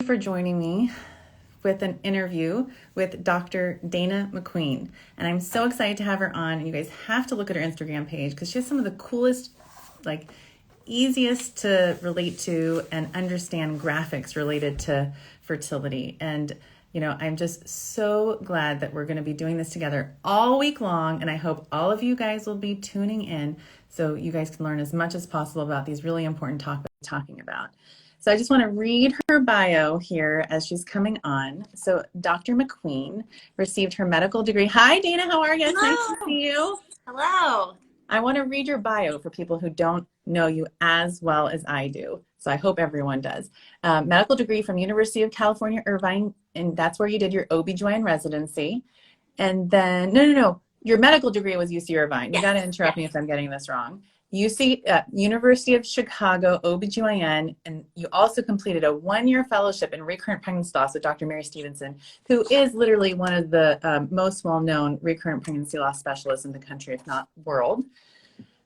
For joining me with an interview with Dr. Dana McQueen. And I'm so excited to have her on. And you guys have to look at her Instagram page because she has some of the coolest, easiest to relate to and understand graphics related to fertility. And, I'm just so glad that we're going to be doing this together all week long. And I hope all of you guys will be tuning in so you guys can learn as much as possible about these really important topics we're talking about. So I just want to read her bio here as she's coming on. So Dr. McQueen received her medical degree. Hi, Dana. How are you? It's nice to see you. Hello. I want to read your bio for people who don't know you as well as I do. So I hope everyone does. Medical degree from University of California, Irvine, and that's where you did your OB/GYN residency. And then, no. Your medical degree was UC Irvine. You got to interrupt me if I'm getting this wrong. University of Chicago, OB/GYN, and you also completed a one-year fellowship in recurrent pregnancy loss with Dr. Mary Stevenson, who is literally one of the most well-known recurrent pregnancy loss specialists in the country, if not world.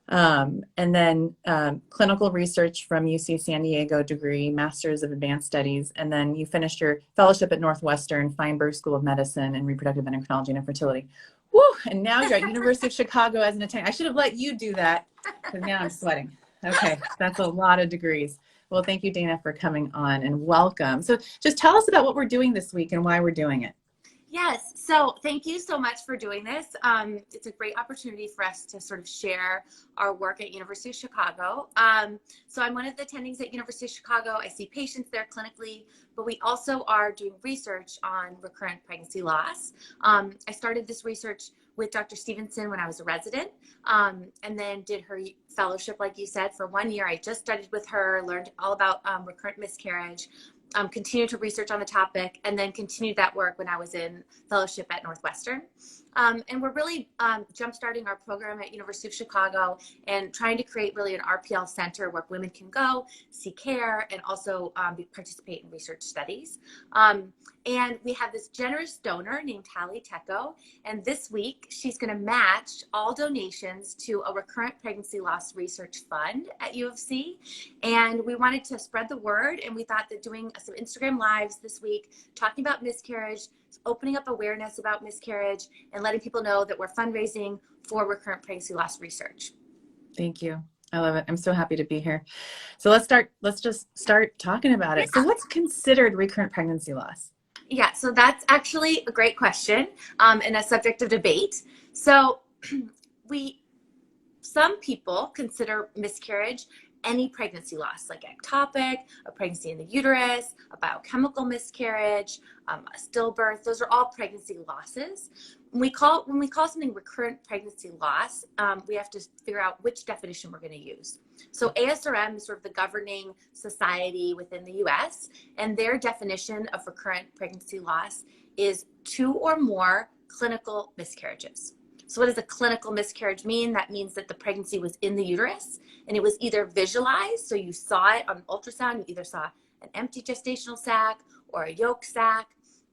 And then clinical research from UC San Diego degree, Master's of Advanced Studies, and then you finished your fellowship at Northwestern Feinberg School of Medicine and Reproductive Endocrinology and Infertility. Woo! And now you're at University of Chicago as an attending. I should have let you do that because now I'm sweating. Okay, that's a lot of degrees. Well, thank you, Dana, for coming on and welcome. So just tell us about what we're doing this week and why we're doing it. Yes, so thank you so much for doing this. It's a great opportunity for us to sort of share our work at University of Chicago. So I'm one of the attendings at University of Chicago. I see patients there clinically, but we also are doing research on recurrent pregnancy loss. I started this research with Dr. Stevenson when I was a resident, and then did her fellowship, like you said, for 1 year. I just studied with her, learned all about recurrent miscarriage, continued to research on the topic, and then continued that work when I was in fellowship at Northwestern. And we're really jumpstarting our program at University of Chicago and trying to create really an RPL center where women can go, seek care, and also participate in research studies. And we have this generous donor named Hallie Tecco, and this week she's going to match all donations to a recurrent pregnancy loss research fund at U of C. And we wanted to spread the word, and we thought that doing some Instagram lives this week, talking about miscarriage, opening up awareness about miscarriage, and letting people know that we're fundraising for recurrent pregnancy loss research. Thank you. I love it. I'm so happy to be here. So let's just start talking about it. So what's considered recurrent pregnancy loss? Yeah, so that's actually a great question, and a subject of debate. So some people consider miscarriage any pregnancy loss, like ectopic, a pregnancy in the uterus, a biochemical miscarriage, a stillbirth. Those are all pregnancy losses. When we call something recurrent pregnancy loss, we have to figure out which definition we're going to use. So ASRM is sort of the governing society within the US, and their definition of recurrent pregnancy loss is 2 or more clinical miscarriages. So what does a clinical miscarriage mean? That means that the pregnancy was in the uterus and it was either visualized, so you saw it on ultrasound, you either saw an empty gestational sac or a yolk sac,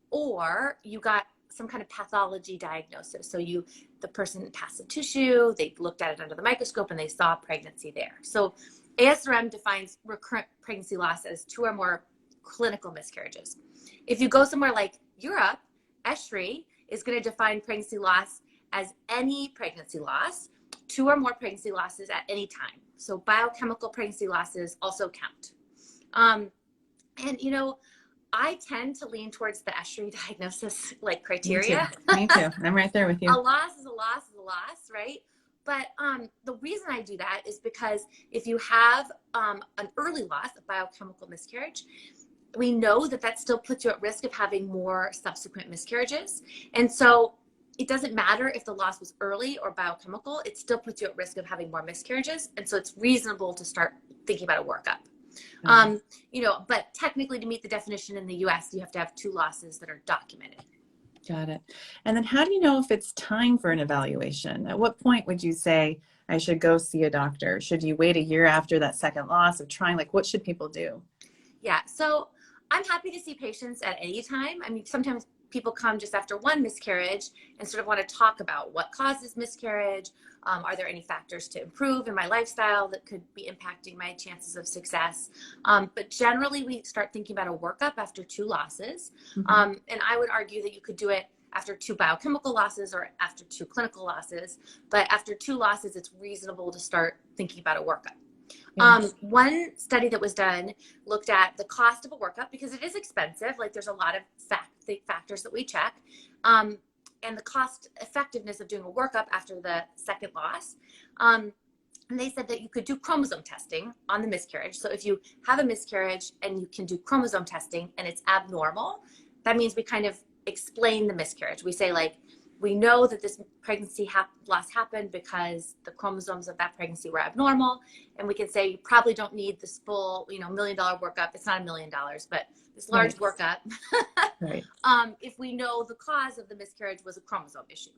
or you got some kind of pathology diagnosis. So the person passed the tissue, they looked at it under the microscope and they saw pregnancy there. So ASRM defines recurrent pregnancy loss as 2 or more clinical miscarriages. If you go somewhere like Europe, ESHRI is going to define pregnancy loss as any pregnancy loss, 2 or more pregnancy losses at any time. So biochemical pregnancy losses also count. And I tend to lean towards the ESHRI diagnosis criteria. Me too. I'm right there with you. A loss is a loss is a loss, right? But the reason I do that is because if you have an early loss, a biochemical miscarriage, we know that still puts you at risk of having more subsequent miscarriages. And so it doesn't matter if the loss was early or biochemical, it still puts you at risk of having more miscarriages. And so it's reasonable to start thinking about a workup. But technically to meet the definition in the US, you have to have 2 losses that are documented. Got it. And then how do you know if it's time for an evaluation? At what point would you say, I should go see a doctor? Should you wait a year after that second loss of trying? What should people do? Yeah, so I'm happy to see patients at any time. I mean, sometimes people come just after one miscarriage and sort of want to talk about what causes miscarriage, Are there any factors to improve in my lifestyle that could be impacting my chances of success? But generally, we start thinking about a workup after 2 losses. And I would argue that you could do it after 2 biochemical losses or after 2 clinical losses. But after 2 losses, it's reasonable to start thinking about a workup. One study that was done looked at the cost of a workup because it is expensive. Like there's a lot of factors that we check. And the cost effectiveness of doing a workup after the second loss. And they said that you could do chromosome testing on the miscarriage. So if you have a miscarriage and you can do chromosome testing and it's abnormal, that means we kind of explain the miscarriage. We say like, we know that this pregnancy loss happened because the chromosomes of that pregnancy were abnormal. And we can say, you probably don't need this full, $1 million workup. It's not $1 million, but this large workup. Right. If we know the cause of the miscarriage was a chromosome issue.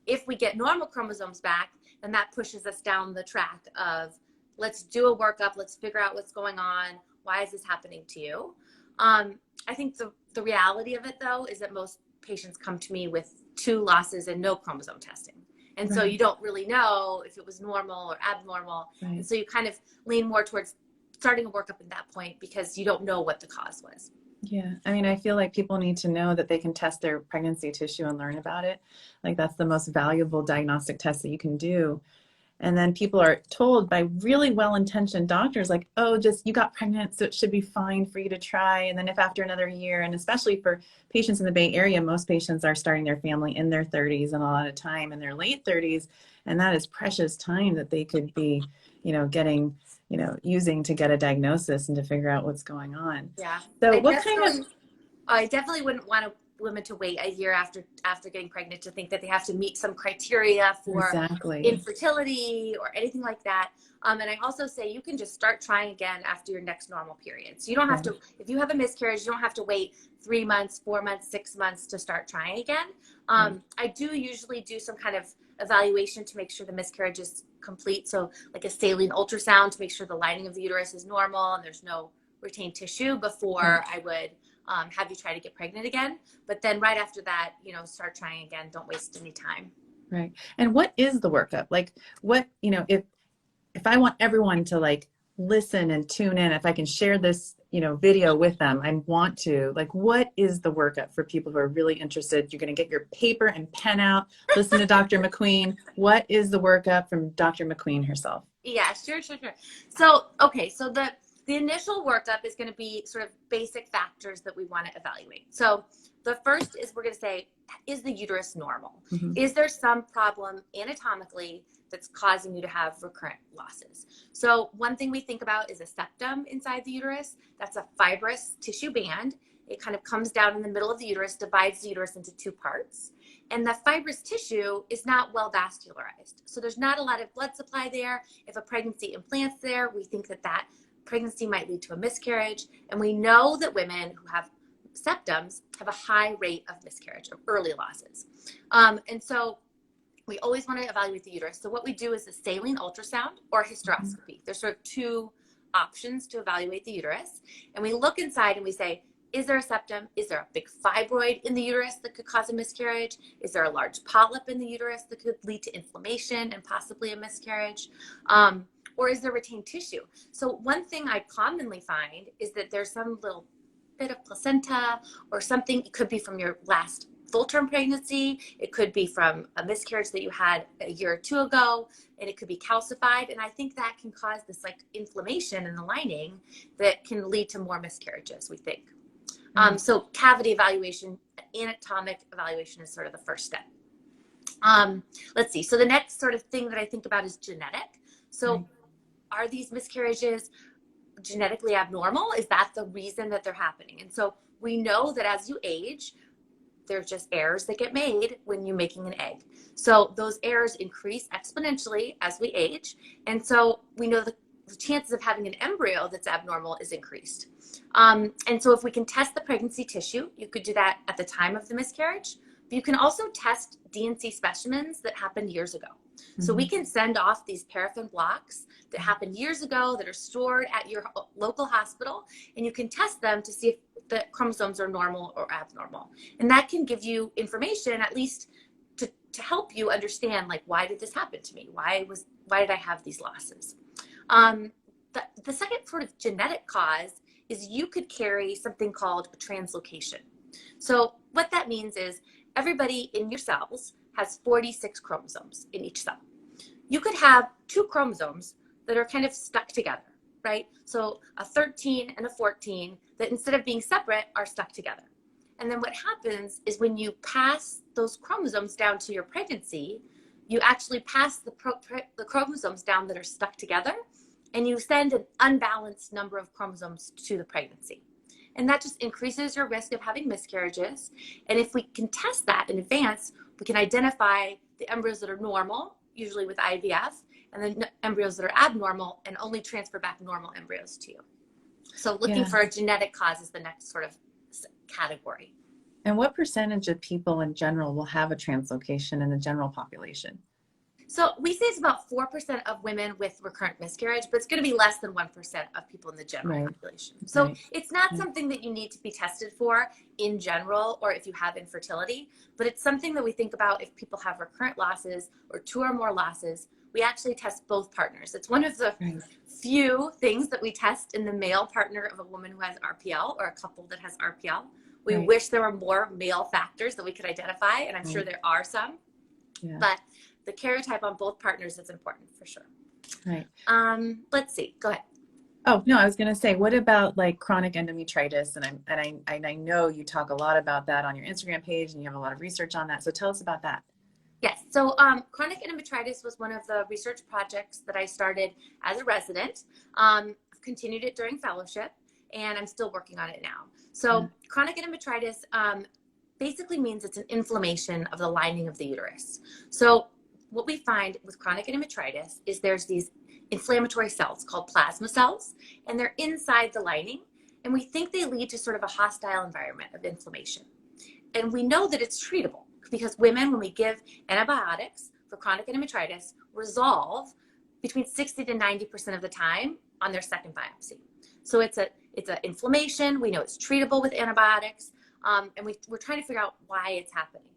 If we get normal chromosomes back, then that pushes us down the track of, let's do a workup. Let's figure out what's going on. Why is this happening to you? I think the reality of it, though, is that most patients come to me with 2 losses and no chromosome testing. And so you don't really know if it was normal or abnormal. Right. And so you kind of lean more towards starting a workup at that point because you don't know what the cause was. Yeah. I mean, I feel like people need to know that they can test their pregnancy tissue and learn about it. Like that's the most valuable diagnostic test that you can do. And then people are told by really well-intentioned doctors, like, oh, just you got pregnant, so it should be fine for you to try. And then if after another year, and especially for patients in the Bay Area, most patients are starting their family in their 30s and a lot of time in their late 30s. And that is precious time that they could be, getting, using to get a diagnosis and to figure out what's going on. Yeah. So I definitely wouldn't want women to wait a year after getting pregnant to think that they have to meet some criteria for infertility or anything like that. And I also say you can just start trying again after your next normal period. So you don't have to, if you have a miscarriage, you don't have to wait 3 months, 4 months, 6 months to start trying again. I do usually do some kind of evaluation to make sure the miscarriage is complete. So like a saline ultrasound to make sure the lining of the uterus is normal and there's no retained tissue before I would have you try to get pregnant again. But then right after that, start trying again. Don't waste any time. Right. And what is the workup? Like what, if I want everyone to like listen and tune in, if I can share this, video with them, I want to, like, what is the workup for people who are really interested? You're going to get your paper and pen out, listen to Dr. McQueen. What is the workup from Dr. McQueen herself? Yeah, sure. So, okay. So the initial workup is going to be sort of basic factors that we want to evaluate. So the first is we're going to say, is the uterus normal? Is there some problem anatomically that's causing you to have recurrent losses? So one thing we think about is a septum inside the uterus. That's a fibrous tissue band. It kind of comes down in the middle of the uterus, divides the uterus into 2 parts. And the fibrous tissue is not well vascularized. So there's not a lot of blood supply there. If a pregnancy implants there, we think that pregnancy might lead to a miscarriage. And we know that women who have septums have a high rate of miscarriage, of early losses. And so we always want to evaluate the uterus. So what we do is a saline ultrasound or hysteroscopy. There's sort of 2 options to evaluate the uterus. And we look inside and we say, is there a septum? Is there a big fibroid in the uterus that could cause a miscarriage? Is there a large polyp in the uterus that could lead to inflammation and possibly a miscarriage? Or is there retained tissue? So one thing I commonly find is that there's some little bit of placenta or something. It could be from your last full-term pregnancy. It could be from a miscarriage that you had a year or 2 ago, and it could be calcified. And I think that can cause this like inflammation in the lining that can lead to more miscarriages, we think. So cavity evaluation, anatomic evaluation is sort of the first step. Let's see. So the next sort of thing that I think about is genetic. So are these miscarriages genetically abnormal? Is that the reason that they're happening? And so we know that as you age, there's just errors that get made when you're making an egg. So those errors increase exponentially as we age. And so we know that the chances of having an embryo that's abnormal is increased. And so if we can test the pregnancy tissue, you could do that at the time of the miscarriage. But you can also test D&C specimens that happened years ago. So we can send off these paraffin blocks that happened years ago that are stored at your local hospital, and you can test them to see if the chromosomes are normal or abnormal. And that can give you information, at least to to help you understand, like, why did this happen to me? Why did I have these losses? The second sort of genetic cause is you could carry something called a translocation. So what that means is everybody in your cells has 46 chromosomes in each cell. You could have two chromosomes that are kind of stuck together, right? So a 13 and a 14 that instead of being separate are stuck together. And then what happens is when you pass those chromosomes down to your pregnancy, you actually pass the chromosomes down that are stuck together, and you send an unbalanced number of chromosomes to the pregnancy. And that just increases your risk of having miscarriages. And if we can test that in advance, we can identify the embryos that are normal, usually with IVF, and the embryos that are abnormal and only transfer back normal embryos to you. So looking for a genetic cause is the next sort of category. And what percentage of people in general will have a translocation in the general population? So we say it's about 4% of women with recurrent miscarriage, but it's going to be less than 1% of people in the general population. So it's not something that you need to be tested for in general, or if you have infertility, but it's something that we think about if people have recurrent losses or two or more losses. We actually test both partners. It's one of the few things that we test in the male partner of a woman who has RPL or a couple that has RPL. We wish there were more male factors that we could identify, and I'm sure there are some, but the karyotype on both partners is important for sure. Right. Let's see. Go ahead. Oh, no, I was going to say, what about like chronic endometritis? And I know you talk a lot about that on your Instagram page, and you have a lot of research on that. So tell us about that. Yes. So chronic endometritis was one of the research projects that I started as a resident. I've continued it during fellowship, and I'm still working on it now. So chronic endometritis basically means it's an inflammation of the lining of the uterus. So what we find with chronic endometritis is there's these inflammatory cells called plasma cells, and they're inside the lining, and we think they lead to sort of a hostile environment of inflammation. And we know that it's treatable because women, when we give antibiotics for chronic endometritis, resolve between 60 to 90% of the time on their second biopsy. So it's an inflammation. We know it's treatable with antibiotics, and we're trying to figure out why it's happening.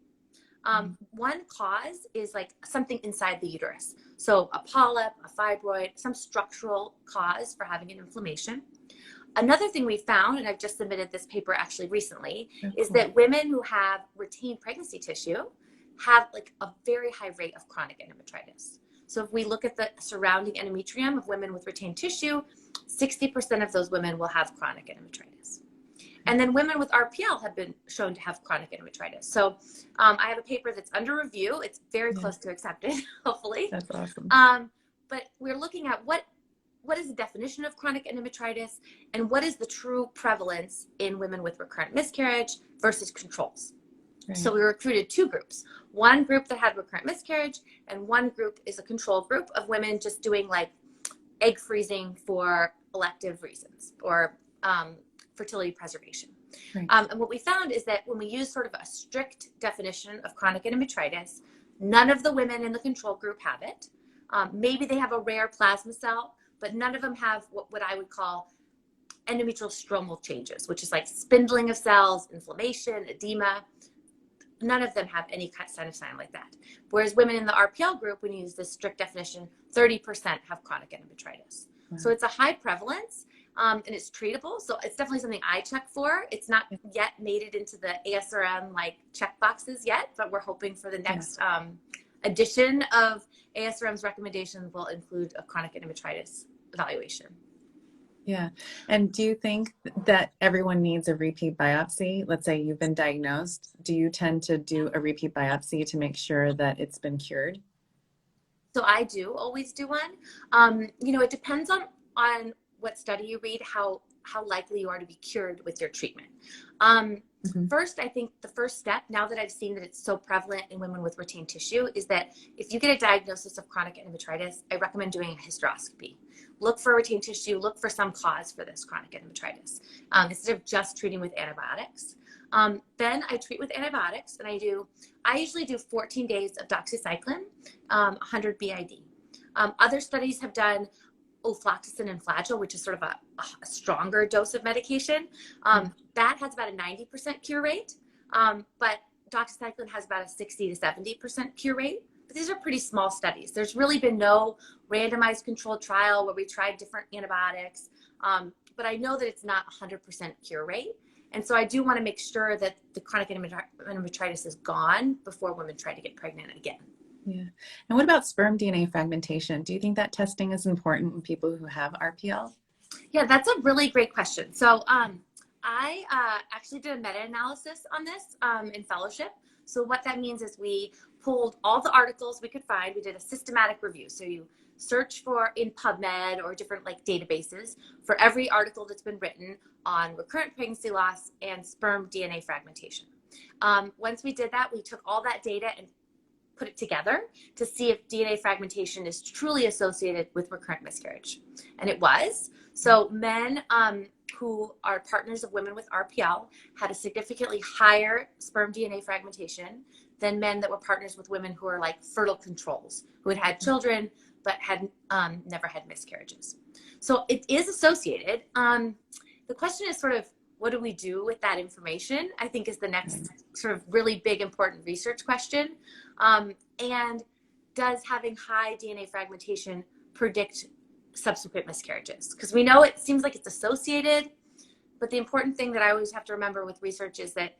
One cause is like something inside the uterus. So a polyp, a fibroid, some structural cause for having an inflammation. Another thing we found, and I've just submitted this paper actually recently, is that women who have retained pregnancy tissue have like a very high rate of chronic endometritis. So if we look at the surrounding endometrium of women with retained tissue, 60% of those women will have chronic endometritis. And then women with RPL have been shown to have chronic endometritis. So I have a paper that's under review. It's very close to accepted, hopefully. That's awesome. But we're looking at what is the definition of chronic endometritis and what is the true prevalence in women with recurrent miscarriage versus controls. So we recruited two groups. One group that had recurrent miscarriage, and one group is a control group of women just doing like egg freezing for elective reasons or fertility preservation. And what we found is that when we use sort of a strict definition of chronic endometritis, none of the women in the control group have it. Maybe they have a rare plasma cell, but none of them have what I would call endometrial stromal changes, which is like spindling of cells, inflammation, edema. None of them have any kind of sign like that. Whereas women in the RPL group, when you use this strict definition, 30% have chronic endometritis. So it's a high prevalence, and it's treatable. So it's definitely something I check for. It's not yet made it into the ASRM like check boxes yet, but we're hoping for the next edition of ASRM's recommendations will include a chronic endometritis evaluation. Yeah. And do you think that everyone needs a repeat biopsy? Let's say you've been diagnosed. Do you tend to do a repeat biopsy to make sure that it's been cured? So I do always do one. It depends on what study you read, how likely you are to be cured with your treatment. First, I think the first step, now that I've seen that it's so prevalent in women with retained tissue, is that if you get a diagnosis of chronic endometritis, I recommend doing a hysteroscopy. Look for retained tissue, look for some cause for this chronic endometritis, instead of just treating with antibiotics. Then I treat with antibiotics, and I usually do 14 days of doxycycline, 100 BID. Other studies have done ofloxacin and flagyl, which is sort of a stronger dose of medication. That has about a 90% cure rate. But doxycycline has about a 60 to 70% cure rate, but these are pretty small studies. There's really been no randomized controlled trial where we tried different antibiotics, but I know that it's not 100% cure rate. And so I do want to make sure that the chronic endometritis is gone before women try to get pregnant again. Yeah. And what about sperm DNA fragmentation? Do you think that testing is important in people who have RPL? Yeah, that's a really great question. So I actually did a meta-analysis on this in fellowship. So what that means is we pulled all the articles we could find. We did a systematic review. So you search for in PubMed or different like databases for every article that's been written on recurrent pregnancy loss and sperm DNA fragmentation. Once we did that, we took all that data and put it together to see if DNA fragmentation is truly associated with recurrent miscarriage. And it was. So men who are partners of women with RPL had a significantly higher sperm DNA fragmentation than men that were partners with women who are like fertile controls, who had had children but had never had miscarriages. So it is associated. The question is sort of, what do we do with that information? I think is the next sort of really big, important research question. And does having high DNA fragmentation predict subsequent miscarriages? Because we know it seems like it's associated, but the important thing that I always have to remember with research is that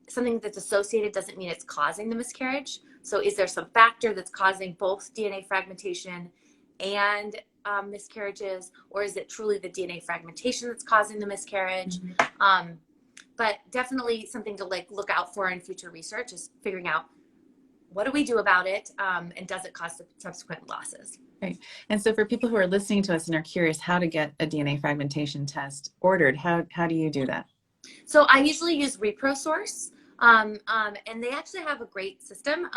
something that's associated doesn't mean it's causing the miscarriage. So is there some factor that's causing both DNA fragmentation and miscarriages, or is it truly the DNA fragmentation that's causing the miscarriage? Mm-hmm. But definitely something to like look out for in future research is figuring out what do we do about it, and does it cause subsequent losses? Right. And so for people who are listening to us and are curious how to get a DNA fragmentation test ordered, how do you do that? So I usually use ReproSource, and they actually have a great system.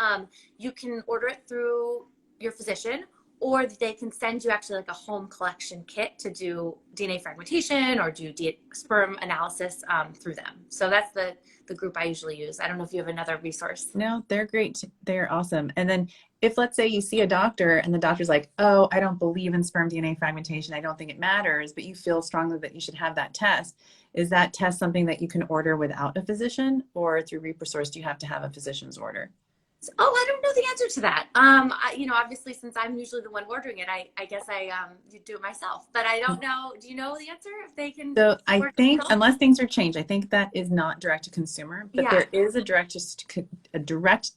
You can order it through your physician, or they can send you actually like a home collection kit to do DNA fragmentation or do sperm analysis through them. So that's the group I usually use. I don't know if you have another resource. No, they're great. They're awesome. And then if, let's say, you see a doctor and the doctor's like, oh, I don't believe in sperm DNA fragmentation, I don't think it matters, but you feel strongly that you should have that test, is that test something that you can order without a physician, or through ReproSource do you have to have a physician's order? Oh, I don't know the answer to that. Obviously, since I'm usually the one ordering it, I guess I do it myself. But I don't know. Do you know the answer if they can? So I think, unless things are changed, I think that is not direct to consumer, but there is a direct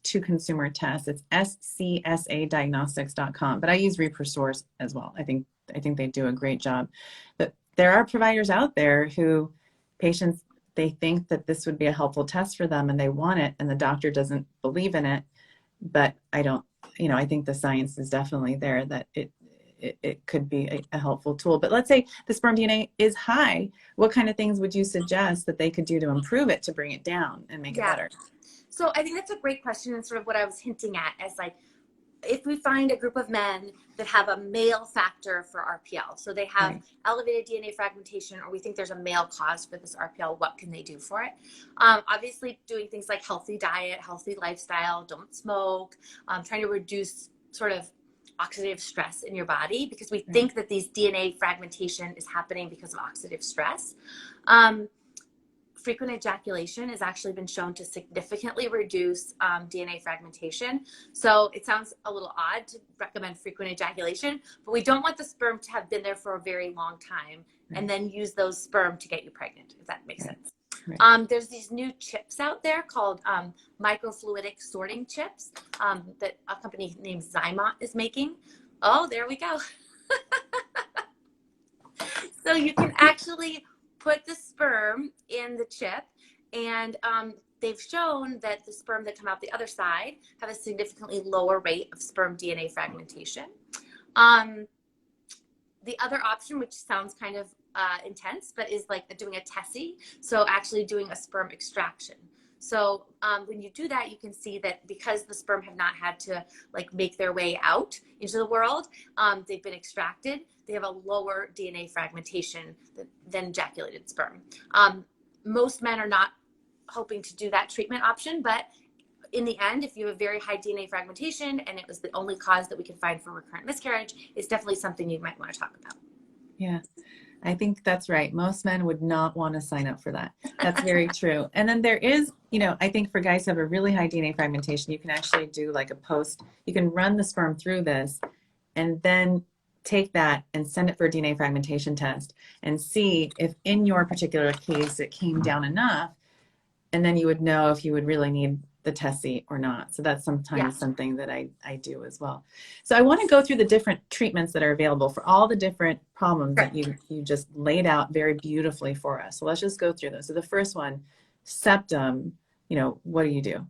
to consumer test. It's scsadiagnostics.com. But I use ReproSource as well. I think they do a great job. But there are providers out there who patients, they think that this would be a helpful test for them and they want it, and the doctor doesn't believe in it. But I don't, I think the science is definitely there that it could be a helpful tool. But let's say the sperm DNA is high. What kind of things would you suggest that they could do to improve it, to bring it down and make it better? So I think that's a great question, and sort of what I was hinting at as like, if we find a group of men that have a male factor for RPL, so they have elevated DNA fragmentation, or we think there's a male cause for this RPL, what can they do for it? Obviously, doing things like healthy diet, healthy lifestyle, don't smoke, trying to reduce sort of oxidative stress in your body, because we think that these DNA fragmentation is happening because of oxidative stress. Frequent ejaculation has actually been shown to significantly reduce DNA fragmentation. So it sounds a little odd to recommend frequent ejaculation, but we don't want the sperm to have been there for a very long time and then use those sperm to get you pregnant, if that makes sense. There's these new chips out there called microfluidic sorting chips that a company named Zymot is making. Oh, there we go. So you can actually put the sperm in the chip, and they've shown that the sperm that come out the other side have a significantly lower rate of sperm DNA fragmentation. The other option, which sounds kind of intense, but is like doing a TESE, so actually doing a sperm extraction. So when you do that, you can see that because the sperm have not had to like make their way out into the world, they've been extracted, they have a lower DNA fragmentation than ejaculated sperm. Most men are not hoping to do that treatment option, but in the end, if you have very high DNA fragmentation and it was the only cause that we can find for recurrent miscarriage, it's definitely something you might want to talk about. Yeah. I think that's right. Most men would not want to sign up for that. That's very true. And then there is, I think for guys who have a really high DNA fragmentation, you can actually do like a post. You can run the sperm through this and then take that and send it for a DNA fragmentation test and see if in your particular case it came down enough. And then you would know if you would really need the Tessie or not. So that's sometimes something that I do as well. So I want to go through the different treatments that are available for all the different problems that you just laid out very beautifully for us. So let's just go through those. So the first one, septum, what do you do?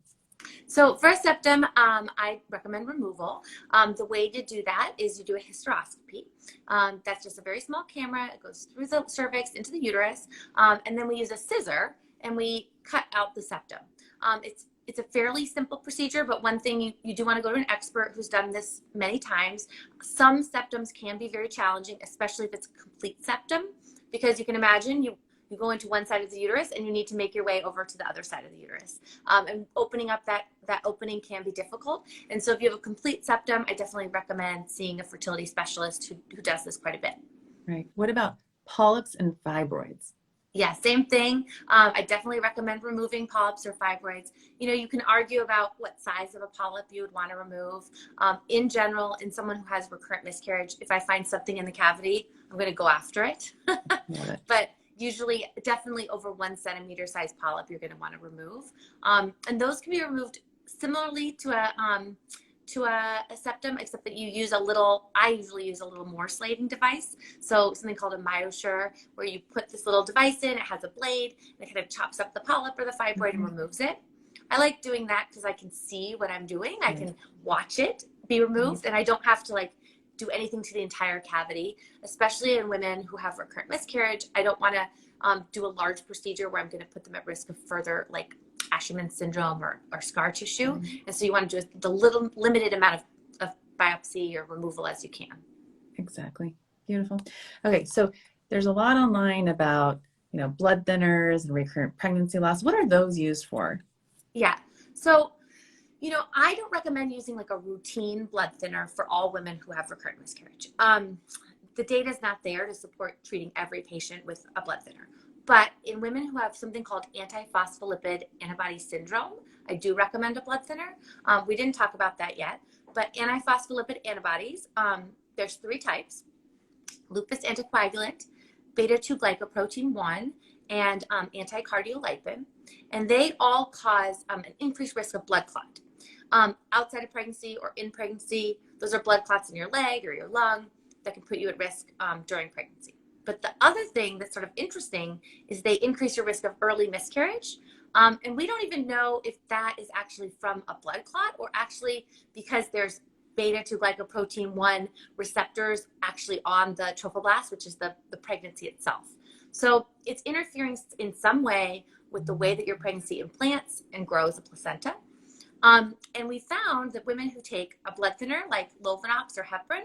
So for a septum, I recommend removal. The way to do that is you do a hysteroscopy. That's just a very small camera. It goes through the cervix into the uterus. And then we use a scissor and we cut out the septum. It's a fairly simple procedure, but one thing you do want to go to an expert who's done this many times. Some septums can be very challenging, especially if it's a complete septum, because you can imagine you go into one side of the uterus and you need to make your way over to the other side of the uterus. And opening up that opening can be difficult. And so if you have a complete septum, I definitely recommend seeing a fertility specialist who does this quite a bit. Right. What about polyps and fibroids? Yeah, same thing. I definitely recommend removing polyps or fibroids. You can argue about what size of a polyp you would want to remove. In general, in someone who has recurrent miscarriage, if I find something in the cavity, I'm going to go after it. But usually, definitely over 1 centimeter size polyp, you're going to want to remove. And those can be removed similarly to a septum, except that I usually use a little more slaving device. So something called a myosure, where you put this little device in, it has a blade, and it kind of chops up the polyp or the fibroid and removes it. I like doing that because I can see what I'm doing. I can watch it be removed, and I don't have to do anything to the entire cavity, especially in women who have recurrent miscarriage. I don't want to do a large procedure where I'm going to put them at risk of further Asherman syndrome or scar tissue. And so you want to do the limited amount of biopsy or removal as you can. Exactly. Beautiful. Okay. So there's a lot online about, blood thinners and recurrent pregnancy loss. What are those used for? Yeah. So, I don't recommend using a routine blood thinner for all women who have recurrent miscarriage. The data is not there to support treating every patient with a blood thinner. But in women who have something called antiphospholipid antibody syndrome, I do recommend a blood thinner. We didn't talk about that yet, but antiphospholipid antibodies, there's 3 types: lupus anticoagulant, beta-2 glycoprotein 1, and anticardiolipin. And they all cause an increased risk of blood clot. Outside of pregnancy or in pregnancy, those are blood clots in your leg or your lung that can put you at risk during pregnancy. But the other thing that's sort of interesting is they increase your risk of early miscarriage. And we don't even know if that is actually from a blood clot or actually because there's beta-2 glycoprotein 1 receptors actually on the trophoblast, which is the pregnancy itself. So it's interfering in some way with the way that your pregnancy implants and grows a placenta. And we found that women who take a blood thinner like Lovenox or heparin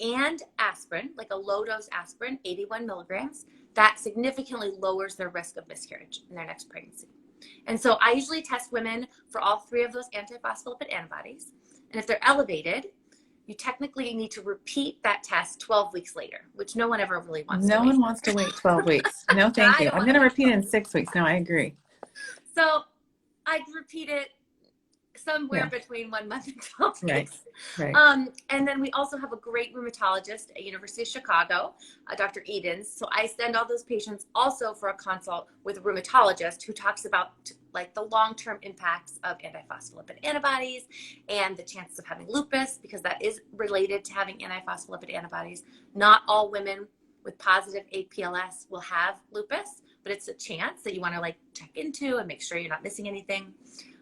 and aspirin, like a low-dose aspirin, 81 milligrams, that significantly lowers their risk of miscarriage in their next pregnancy. And so I usually test women for all 3 of those antiphospholipid antibodies. And if they're elevated, you technically need to repeat that test 12 weeks later, which no one ever really wants to wait. No one wants to wait 12 weeks. No, thank you. I'm going to repeat it in 6 weeks. No, I agree. So I'd repeat it somewhere between 1 month and 12 weeks. Right. And then we also have a great rheumatologist at University of Chicago, Dr. Edens. So I send all those patients also for a consult with a rheumatologist who talks about the long-term impacts of antiphospholipid antibodies and the chances of having lupus, because that is related to having antiphospholipid antibodies. Not all women with positive APLS will have lupus, but it's a chance that you want to check into and make sure you're not missing anything.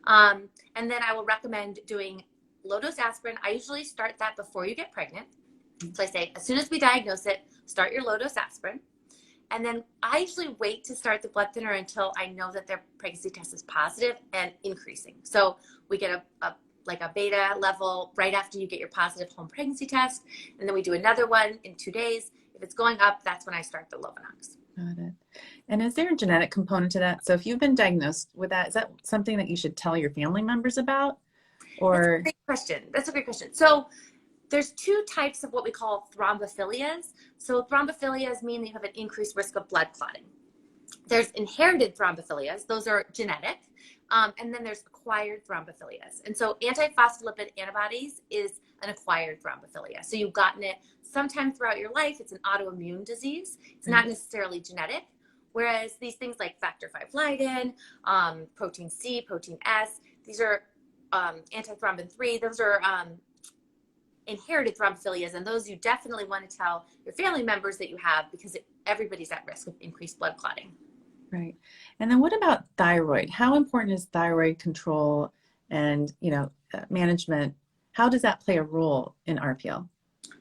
And then I will recommend doing low-dose aspirin. I usually start that before you get pregnant. So I say, as soon as we diagnose it, start your low-dose aspirin. And then I usually wait to start the blood thinner until I know that their pregnancy test is positive and increasing. So we get a beta level right after you get your positive home pregnancy test. And then we do another one in 2 days. If it's going up, that's when I start the Lovenox. Got it. And is there a genetic component to that? So if you've been diagnosed with that, is that something that you should tell your family members about? Or That's a great question. So There's two types of what we call thrombophilias. So thrombophilias mean that you have an increased risk of blood clotting. There's inherited thrombophilias. Those are genetic. And then there's acquired thrombophilias. And so antiphospholipid antibodies is an acquired thrombophilia. So you've gotten it sometime throughout your life. It's an autoimmune disease. It's not necessarily genetic. Whereas these things like factor V Leiden, protein C, protein S, these are antithrombin 3. Those are inherited thrombophilias, and those you definitely want to tell your family members that you have, because everybody's at risk of increased blood clotting. Right. And then what about thyroid? How important is thyroid control and, management? How does that play a role in RPL?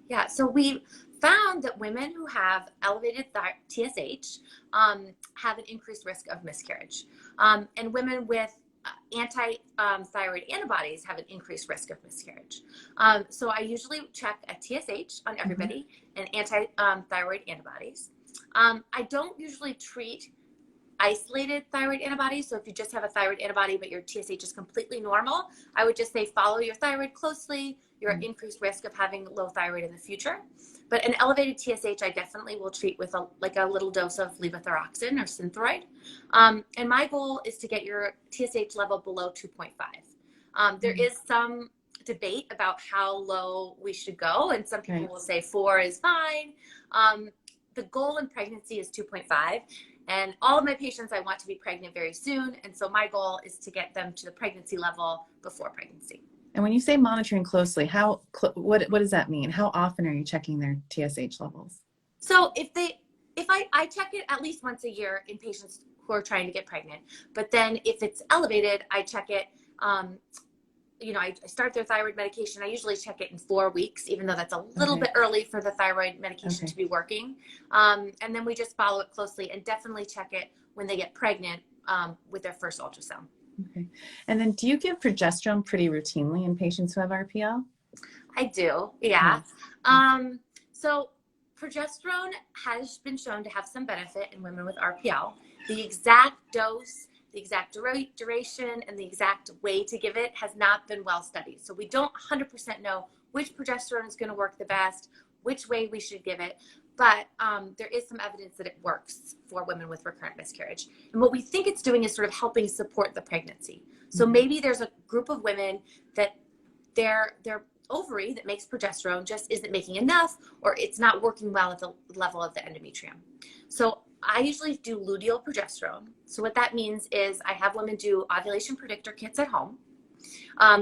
Yeah, so we found that women who have elevated TSH have an increased risk of miscarriage. And women with anti-thyroid antibodies have an increased risk of miscarriage. So I usually check a TSH on everybody and anti-thyroid antibodies. I don't usually treat isolated thyroid antibodies. So if you just have a thyroid antibody but your TSH is completely normal, I would just say follow your thyroid closely. You're at increased risk of having low thyroid in the future. But an elevated TSH, I definitely will treat with a little dose of levothyroxine or Synthroid. And my goal is to get your TSH level below 2.5. There is some debate about how low we should go, and some people will say 4 is fine. The goal in pregnancy is 2.5. And all of my patients, I want to be pregnant very soon. And so my goal is to get them to the pregnancy level before pregnancy. And when you say monitoring closely, what does that mean? How often are you checking their TSH levels? So if I check it at least once a year in patients who are trying to get pregnant, but then if it's elevated, I check it, I start their thyroid medication. I usually check it in 4 weeks, even though that's a little bit early for the thyroid medication to be working. And then we just follow it closely and definitely check it when they get pregnant with their first ultrasound. Okay. And then do you give progesterone pretty routinely in patients who have RPL? I do, yeah. So progesterone has been shown to have some benefit in women with RPL. The exact dose, the exact duration, and the exact way to give it has not been well studied. So we don't 100% know which progesterone is going to work the best, which way we should give it. But there is some evidence that it works for women with recurrent miscarriage. And what we think it's doing is sort of helping support the pregnancy. So maybe there's a group of women that their ovary that makes progesterone just isn't making enough, or it's not working well at the level of the endometrium. So I usually do luteal progesterone. So what that means is I have women do ovulation predictor kits at home.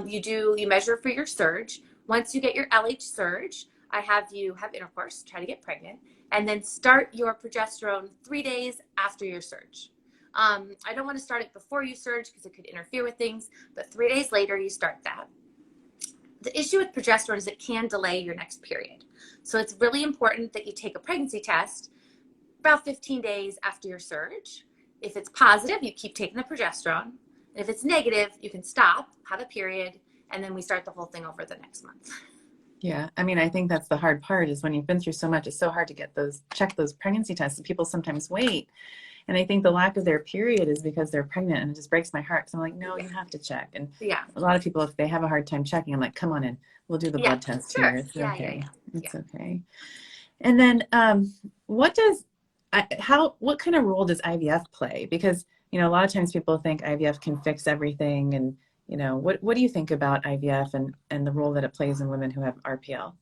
You measure for your surge. Once you get your LH surge, I have you have intercourse, try to get pregnant, and then start your progesterone 3 days after your surge. I don't want to start it before you surge because it could interfere with things, but 3 days later you start that. The issue with progesterone is it can delay your next period. So it's really important that you take a pregnancy test about 15 days after your surge. If it's positive, you keep taking the progesterone. And if it's negative, you can stop, have a period, and then we start the whole thing over the next month. Yeah. I mean, I think that's the hard part is when you've been through so much, it's so hard to check those pregnancy tests, and people sometimes wait. And I think the lack of their period is because they're pregnant, and it just breaks my heart. Because I'm like, no, you have to check. And a lot of people, if they have a hard time checking, I'm like, come on in, we'll do the blood test here. It's okay. It's okay. And then what kind of role does IVF play? Because, a lot of times people think IVF can fix everything. And, what do you think about IVF and the role that it plays in women who have RPL?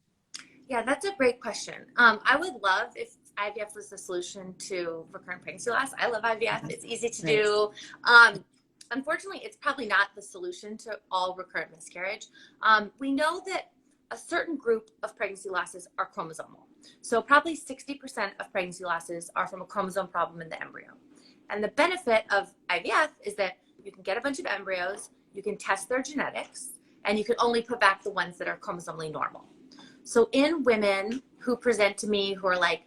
Yeah, that's a great question. I would love if IVF was the solution to recurrent pregnancy loss. I love IVF. It's easy to do. Unfortunately, it's probably not the solution to all recurrent miscarriage. We know that a certain group of pregnancy losses are chromosomal. So probably 60% of pregnancy losses are from a chromosome problem in the embryo. And the benefit of IVF is that you can get a bunch of embryos, you can test their genetics, and you can only put back the ones that are chromosomally normal. So in women who present to me who are like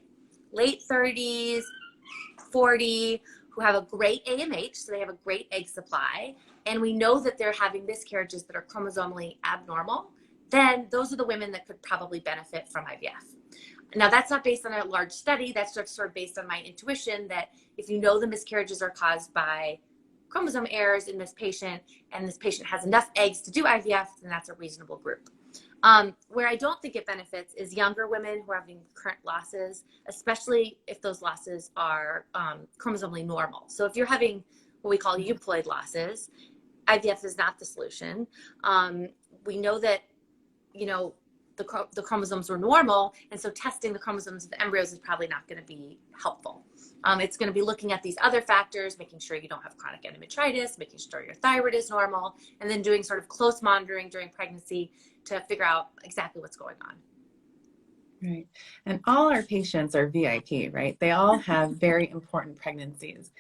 late 30s, 40, who have a great AMH, so they have a great egg supply, and we know that they're having miscarriages that are chromosomally abnormal, then those are the women that could probably benefit from IVF. Now, that's not based on a large study. That's just sort of based on my intuition that if you know the miscarriages are caused by chromosome errors in this patient, and this patient has enough eggs to do IVF, then that's a reasonable group. Where I don't think it benefits is younger women who are having recurrent losses, especially if those losses are chromosomally normal. So if you're having what we call euploid losses, IVF is not the solution. We know that, the chromosomes were normal, and so testing the chromosomes of the embryos is probably not going to be helpful. It's going to be looking at these other factors, making sure you don't have chronic endometritis, making sure your thyroid is normal, and then doing sort of close monitoring during pregnancy to figure out exactly what's going on. Right. And all our patients are VIP, right? They all have very important pregnancies.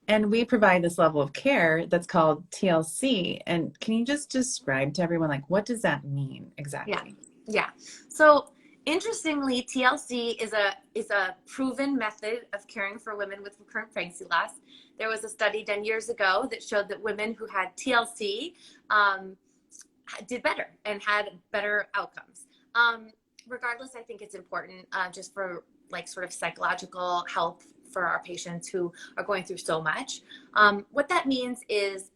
And we provide this level of care that's called TLC. And can you just describe to everyone, like, what does that mean exactly? Yeah. So interestingly, TLC is a proven method of caring for women with recurrent pregnancy loss. There was a study done years ago that showed that women who had TLC did better and had better outcomes. Regardless, I think it's important just for like sort of psychological health for our patients who are going through so much. What that means is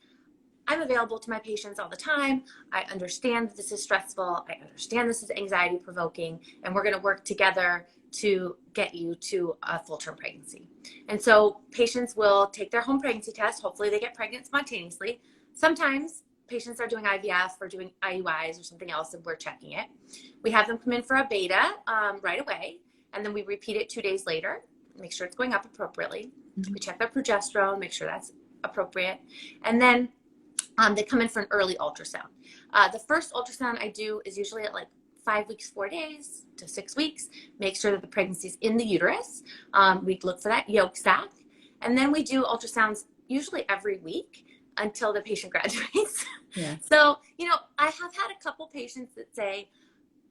I'm available to my patients all the time. I understand that this is stressful. I understand this is anxiety provoking, and we're going to work together to get you to a full-term pregnancy. And so patients will take their home pregnancy test. Hopefully they get pregnant spontaneously. Sometimes patients are doing IVF or doing IUIs or something else, and we're checking it. We have them come in for a beta right away, and then we repeat it 2 days later, make sure it's going up appropriately. We check their progesterone, make sure that's appropriate. And then they come in for an early ultrasound. The first ultrasound I do is usually at like 5 weeks, 4 days to 6 weeks. Make sure that the pregnancy's in the uterus. We look for that yolk sac. And then we do ultrasounds usually every week until the patient graduates. Yeah. So, I have had a couple patients that say,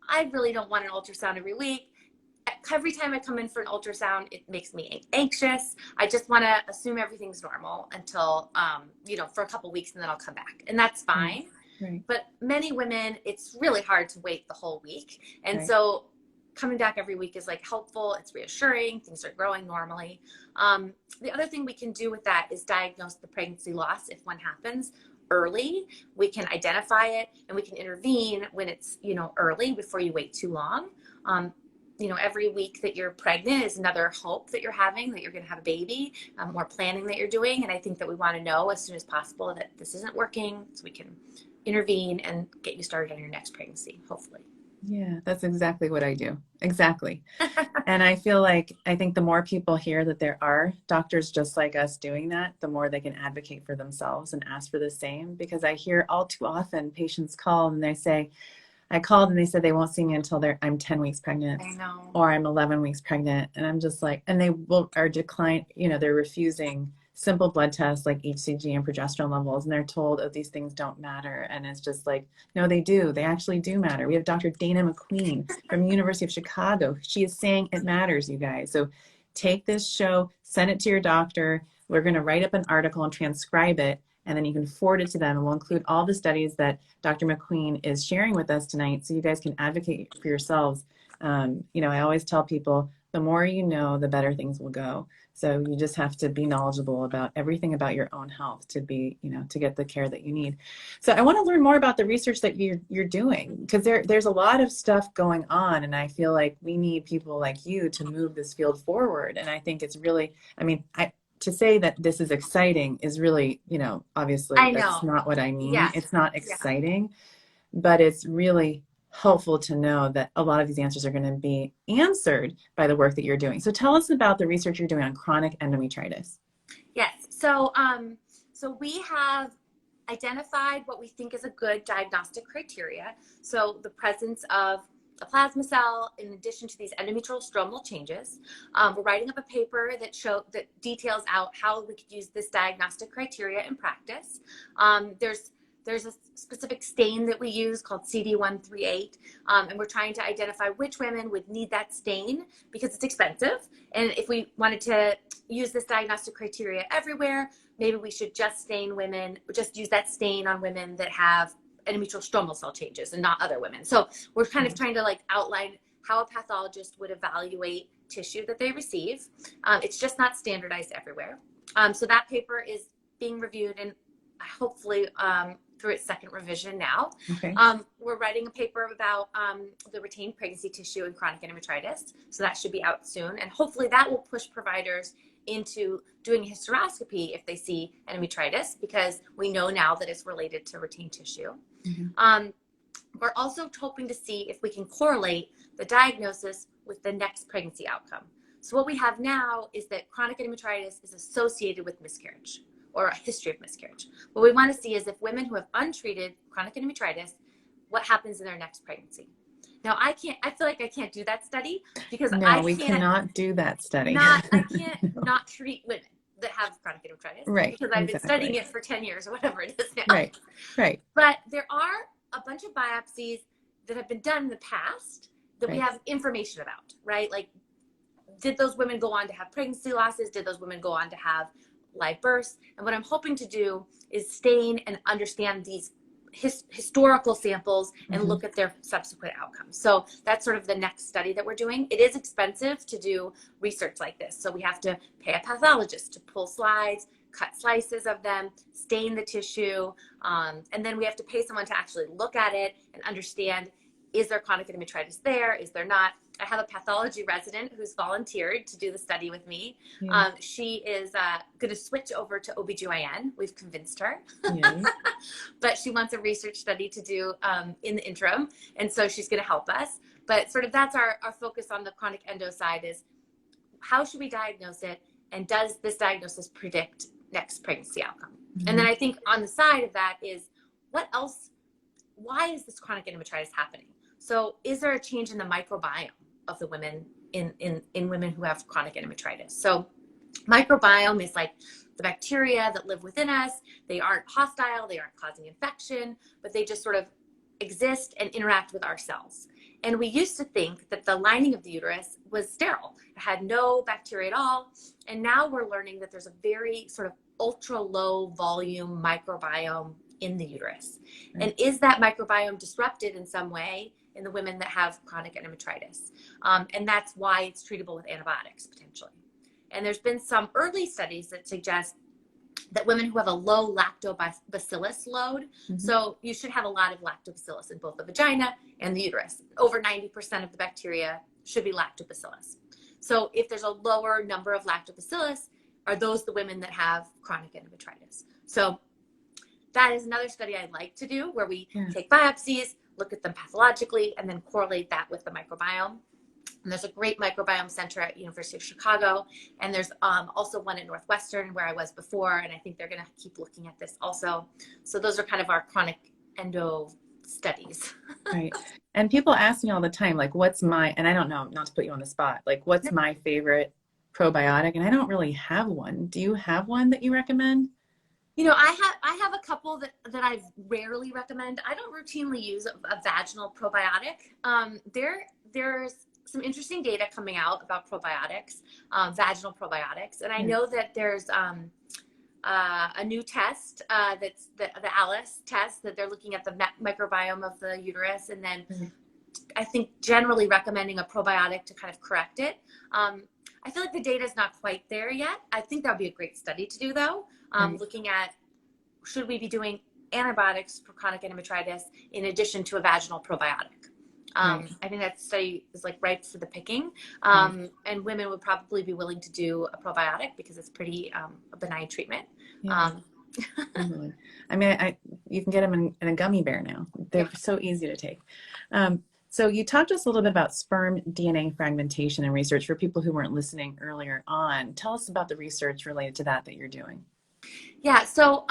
I really don't want an ultrasound every week. Every time I come in for an ultrasound, it makes me anxious. I just want to assume everything's normal until, for a couple weeks, and then I'll come back. And that's fine. Right. But many women, it's really hard to wait the whole week. And Right. So coming back every week is like helpful. It's reassuring. Things are growing normally. The other thing we can do with that is diagnose the pregnancy loss if one happens early. We can identify it and we can intervene when it's, early before you wait too long. Every week that you're pregnant is another hope that you're having, that you're going to have a baby, more planning that you're doing. And I think that we want to know as soon as possible that this isn't working so we can intervene and get you started on your next pregnancy, hopefully. Yeah, that's exactly what I do. Exactly. And I think the more people hear that there are doctors just like us doing that, the more they can advocate for themselves and ask for the same. Because I hear all too often patients call and they say, I called and they said they won't see me until I'm 10 weeks pregnant. I know. Or I'm 11 weeks pregnant. And I'm just like, and they are declined, they're refusing simple blood tests like HCG and progesterone levels. And they're told, oh, these things don't matter. And it's just like, no, they do. They actually do matter. We have Dr. Dana McQueen from University of Chicago. She is saying it matters, you guys. So take this show, send it to your doctor. We're going to write up an article and transcribe it. And then you can forward it to them. And we'll include all the studies that Dr. McQueen is sharing with us tonight so you guys can advocate for yourselves. I always tell people, the more you know, the better things will go. So you just have to be knowledgeable about everything about your own health to be, to get the care that you need. So I want to learn more about the research that you're doing, because there's a lot of stuff going on. And I feel like we need people like you to move this field forward. And I think it's really, to say that this is exciting is really, obviously that's not what I mean. Yes. It's not exciting, but it's really helpful to know that a lot of these answers are going to be answered by the work that you're doing. So tell us about the research you're doing on chronic endometritis. Yes. So we have identified what we think is a good diagnostic criteria. So the presence of a plasma cell, in addition to these endometrial stromal changes. We're writing up a paper that details out how we could use this diagnostic criteria in practice. There's a specific stain that we use called CD138, and we're trying to identify which women would need that stain because it's expensive. And if we wanted to use this diagnostic criteria everywhere, maybe we should just use that stain on women that have endometrial stromal cell changes and not other women. So we're kind of trying to outline how a pathologist would evaluate tissue that they receive. It's just not standardized everywhere. So that paper is being reviewed and hopefully through its second revision now. Okay. We're writing a paper about the retained pregnancy tissue and chronic endometritis. So that should be out soon. And hopefully that will push providers into doing a hysteroscopy if they see endometritis, because we know now that it's related to retained tissue. Mm-hmm. We're also hoping to see if we can correlate the diagnosis with the next pregnancy outcome. So what we have now is that chronic endometritis is associated with miscarriage or a history of miscarriage. What we want to see is if women who have untreated chronic endometritis, what happens in their next pregnancy. Now I feel like I can't do that study because we cannot do that study. I can't not treat women that have chronic endometritis. Right. Because I've been studying it for 10 years or whatever it is now. Right. Right. But there are a bunch of biopsies that have been done in the past that we have information about, right? Like, did those women go on to have pregnancy losses? Did those women go on to have live births? And what I'm hoping to do is stain and understand these historical samples and look at their subsequent outcomes. So that's sort of the next study that we're doing. It is expensive to do research like this. So we have to pay a pathologist to pull slides, cut slices of them, stain the tissue, and then we have to pay someone to actually look at it and understand, is there chronic endometritis there? Is there not? I have a pathology resident who's volunteered to do the study with me. Yeah. She is going to switch over to OBGYN. We've convinced her. Yeah. But she wants a research study to do in the interim. And so she's going to help us. But sort of that's our focus on the chronic endo side is how should we diagnose it? And does this diagnosis predict next pregnancy outcome? And then I think on the side of that is what else, why is this chronic endometritis happening? So is there a change in the microbiome of the women in women who have chronic endometritis? So microbiome is like the bacteria that live within us. They aren't hostile, they aren't causing infection, but they just sort of exist and interact with our cells. And we used to think that the lining of the uterus was sterile. It had no bacteria at all. And now we're learning that there's a very sort of ultra low volume microbiome in the uterus. Right. And is that microbiome disrupted in some way in the women that have chronic endometritis? And that's why it's treatable with antibiotics potentially. And there's been some early studies that suggest that women who have a low lactobacillus load, so you should have a lot of lactobacillus in both the vagina and the uterus. Over 90% of the bacteria should be lactobacillus. So if there's a lower number of lactobacillus, are those the women that have chronic endometritis? So that is another study I'd like to do where we take biopsies, look at them pathologically, and then correlate that with the microbiome. And there's a great microbiome center at University of Chicago. And there's also one at Northwestern where I was before. And I think they're going to keep looking at this also. So those are kind of our chronic endo studies. Right. And people ask me all the time, like, what's my, and I don't know, not to put you on the spot, like, what's my favorite probiotic? And I don't really have one. Do you have one that you recommend? You know, I have a couple that I rarely recommend. I don't routinely use a vaginal probiotic. There's some interesting data coming out about probiotics, vaginal probiotics. And I know that there's a new test that's the ALICE test that they're looking at the microbiome of the uterus. And then I think generally recommending a probiotic to kind of correct it. I feel like the data is not quite there yet. I think that would be a great study to do though. Looking at, should we be doing antibiotics for chronic endometritis in addition to a vaginal probiotic? I think that study is like ripe for the picking. And women would probably be willing to do a probiotic because it's pretty a benign treatment. Yeah. I mean, you can get them in a gummy bear now. They're so easy to take. So you talked to us a little bit about sperm DNA fragmentation and research for people who weren't listening earlier on. Tell us about the research related to that you're doing. Yeah, so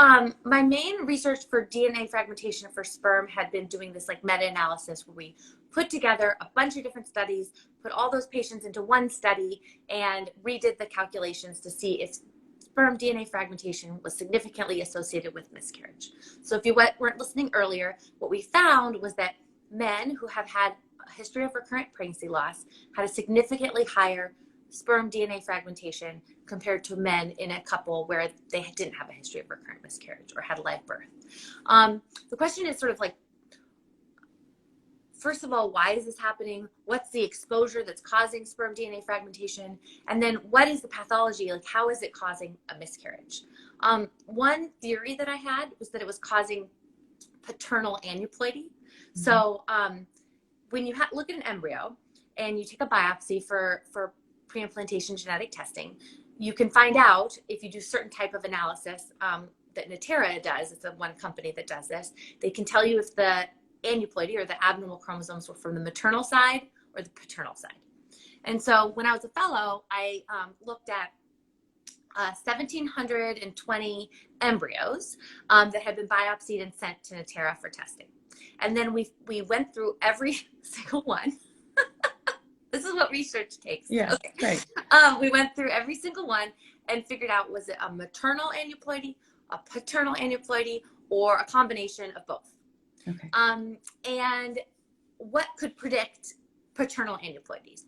my main research for DNA fragmentation for sperm had been doing this like meta-analysis where we put together a bunch of different studies, put all those patients into one study and redid the calculations to see if sperm DNA fragmentation was significantly associated with miscarriage. So if you weren't listening earlier, what we found was that men who have had a history of recurrent pregnancy loss had a significantly higher sperm DNA fragmentation compared to men in a couple where they didn't have a history of recurrent miscarriage or had a live birth. The question is sort of like, first of all, why is this happening? What's the exposure that's causing sperm DNA fragmentation? And then what is the pathology? Like, how is it causing a miscarriage? One theory that I had was that it was causing paternal aneuploidy. So when you look at an embryo and you take a biopsy for pre-implantation genetic testing, you can find out if you do certain type of analysis that Natera does. It's one company that does this. They can tell you if the aneuploidy or the abnormal chromosomes were from the maternal side or the paternal side. And so when I was a fellow, I looked at 1,720 embryos that had been biopsied and sent to Natera for testing. And then we went through every single one. This is what research takes. Yeah, okay. Right. We went through every single one and figured out, was it a maternal aneuploidy, a paternal aneuploidy, or a combination of both? Okay. And what could predict paternal aneuploidies?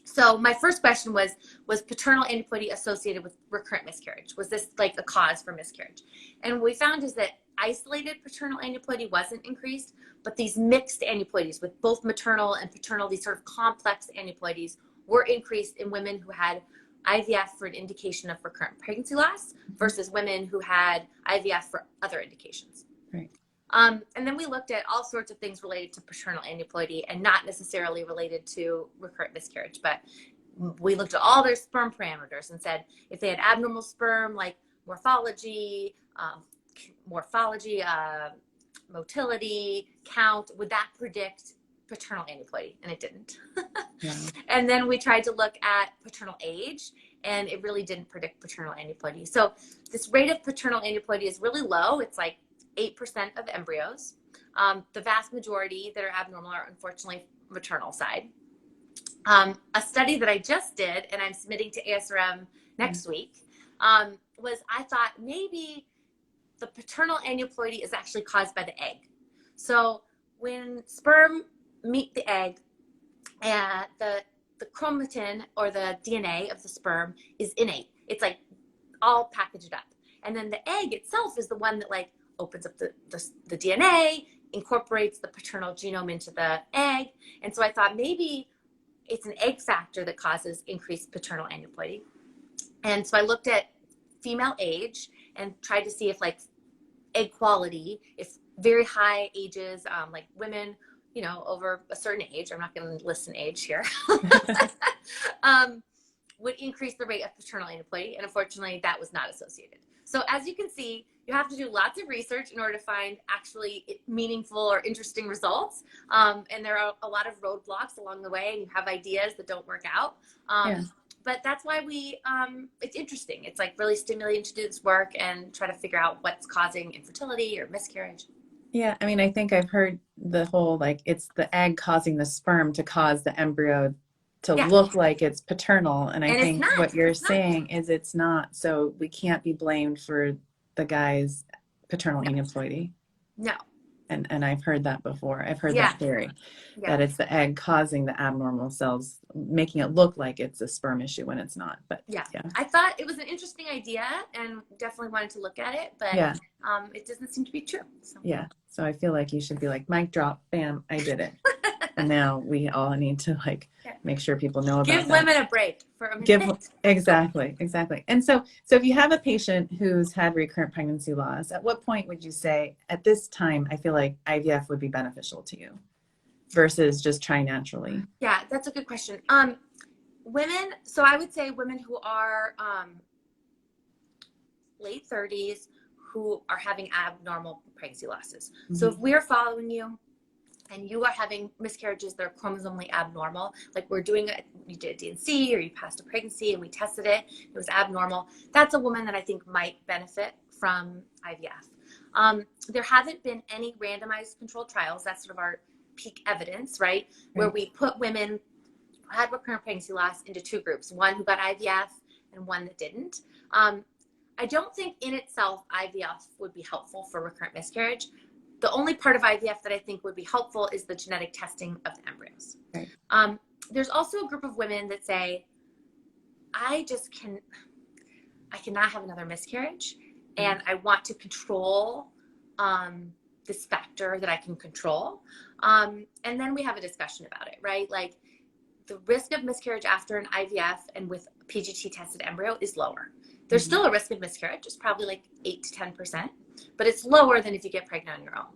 So my first question was paternal aneuploidy associated with recurrent miscarriage? Was this like a cause for miscarriage? And what we found is that isolated paternal aneuploidy wasn't increased, but these mixed aneuploidies with both maternal and paternal, these sort of complex aneuploidies, were increased in women who had IVF for an indication of recurrent pregnancy loss versus women who had IVF for other indications. Right. And then we looked at all sorts of things related to paternal aneuploidy and not necessarily related to recurrent miscarriage, but we looked at all their sperm parameters and said if they had abnormal sperm, like morphology, motility, count, would that predict paternal aneuploidy? And it didn't. Yeah. And then we tried to look at paternal age, and it really didn't predict paternal aneuploidy. So this rate of paternal aneuploidy is really low. It's like 8% of embryos. The vast majority that are abnormal are unfortunately maternal side. A study that I just did, and I'm submitting to ASRM next week, was I thought maybe the paternal aneuploidy is actually caused by the egg. So when sperm meet the egg, and the chromatin or the DNA of the sperm is innate. It's like all packaged up. And then the egg itself is the one that like opens up the DNA, incorporates the paternal genome into the egg. And so I thought maybe it's an egg factor that causes increased paternal aneuploidy. And so I looked at female age and tried to see if like egg quality, if very high ages, like women, you know, over a certain age, I'm not going to list an age here, would increase the rate of paternal aneuploidy. And unfortunately, that was not associated. So as you can see, you have to do lots of research in order to find actually meaningful or interesting results. And there are a lot of roadblocks along the way, and you have ideas that don't work out. But that's why it's interesting. It's like really stimulating to do this work and try to figure out what's causing infertility or miscarriage. Yeah, I mean, I think I've heard the whole, like, it's the egg causing the sperm to cause the embryo to look like it's paternal. And I think what you're saying is it's not. So we can't be blamed for the guy's paternal aneuploidy. No. And I've heard that before. I've heard that theory, that it's the egg causing the abnormal cells, making it look like it's a sperm issue when it's not. But yeah. I thought it was an interesting idea and definitely wanted to look at it, but it doesn't seem to be true. So. Yeah. So I feel like you should be like, mic drop, bam, I did it. And now we all need to like make sure people know about Give women a break for a minute. Exactly. And so if you have a patient who's had recurrent pregnancy loss, at what point would you say, at this time, I feel like IVF would be beneficial to you versus just try naturally? Yeah, that's a good question. Women, so I would say women who are late 30s who are having abnormal pregnancy losses. Mm-hmm. So if we're following you, and you are having miscarriages that are chromosomally abnormal, like you did a D&C or you passed a pregnancy and we tested it, it was abnormal, that's a woman that I think might benefit from IVF. There haven't been any randomized controlled trials. That's sort of our peak evidence, right? Where we put women who had recurrent pregnancy loss into two groups, one who got IVF and one that didn't. I don't think in itself IVF would be helpful for recurrent miscarriage. The only part of IVF that I think would be helpful is the genetic testing of the embryos. Right. There's also a group of women that say, I cannot have another miscarriage, and I want to control this factor that I can control. And then we have a discussion about it, right? Like the risk of miscarriage after an IVF and with a PGT tested embryo is lower. There's still a risk of miscarriage. It's probably like 8 to 10%, but it's lower than if you get pregnant on your own.